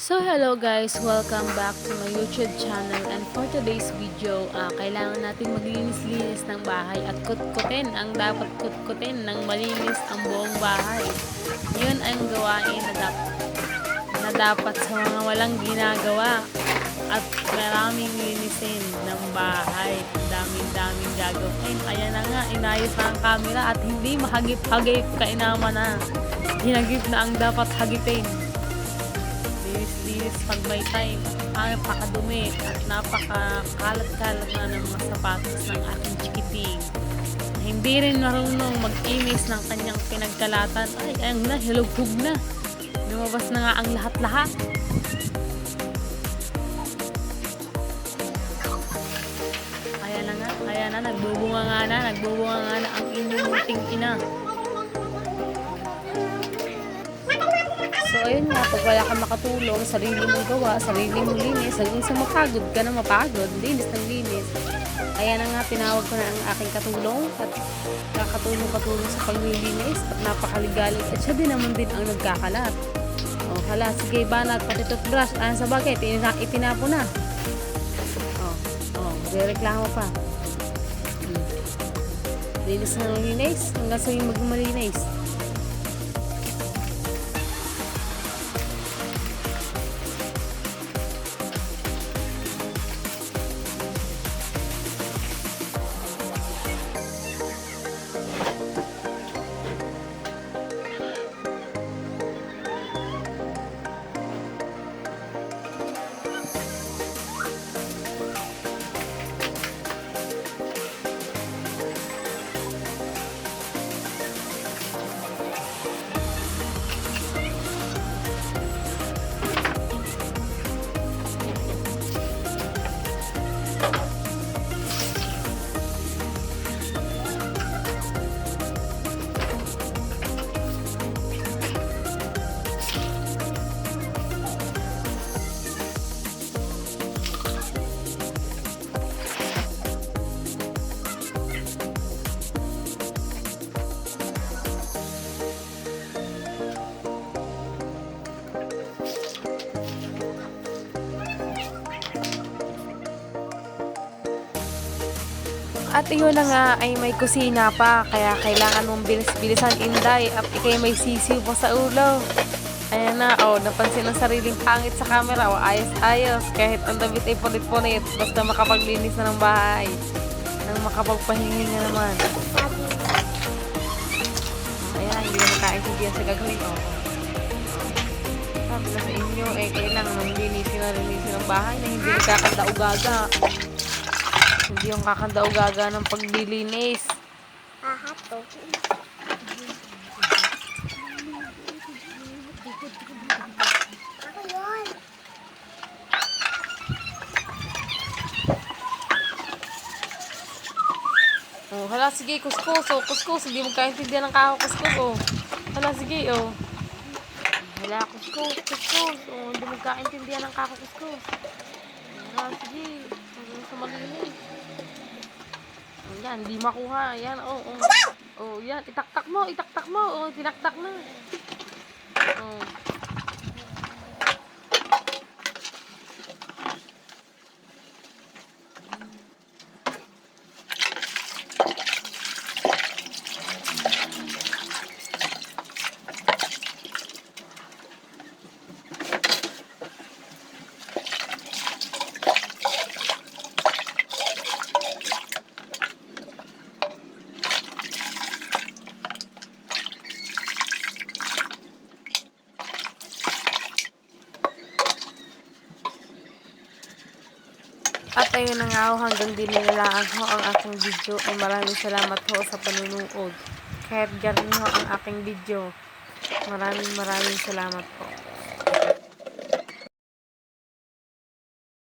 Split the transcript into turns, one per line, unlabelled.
So hello guys, welcome back to my YouTube channel, and for today's video, kailangan natin maglinis-linis ng bahay at kutkutin ang dapat kutkutin ng malinis ang buong bahay. Yun ang gawain na dapat sa mga walang ginagawa at maraming linisin ng bahay. Daming gagawin. Ayan na nga, inayos na ang camera at hindi mahagip-hagip, kainama na. Hinagip na ang dapat hagipin. Linis pag may time. Napakadumi at napakakalat-kalat na ng mga sapatos ng aking chikiting. Hindi rin marunong mag-inis ng kanyang pinagkalatan. Ay, ayun na, hilughog na. Lumabas na nga ang lahat-lahat. Kaya na, nagbubunga nga na ang inyong muting ina. So, ayun nga, pag wala kang makatulong, sarili mong gawa, sarili mong linis, hanggang sa mapagod ka na mapagod, linis ng linis. Kaya na nga, tinawag ko na ang aking katulong at kakatulong sa paglilinis at napakaligalig. At siya din naman din ang nagkakalat. O, hala, sige, banat, pati toothbrush. Sa bagay, itinapo na. Magreklamo pa. Linis na ng linis, hanggang sa yung magmalinis. At iyon na nga ay may kusina pa, kaya kailangan mong bilis-bilisan, Inday, at ikay may sisiw pa sa ulo. Ayan na, napansin ng sariling pangit sa camera, ayos-ayos, kahit ang damit ay punit-punit, basta makapaglinis na ng bahay, nang makapagpahingi na naman. Ayan, hindi na makaintindihan sa gagawin, Sabi na sa inyo, kailangan linisin ng bahay na hindi nagkakanda-ugaga. Hindi yung kakanda-ugaga ng paglilinis.
Hahato. Ako yun.
Hala, sige, kuskus. Kuskus. Hindi mo kaintindihan ng kuskus. Hala, sige, Hala, kuskus. Hindi mo kaintindihan ng kuskus. Hala, sige. Hanggang sa malinis. Ayan, hindi makuha. Ayan, yan. Itaktak mo. Tinaktak na. At ayun na nga hanggang dinilalaan ang aking video. Ay maraming salamat sa panunood. Kahit galing ang aking video. Maraming salamat po.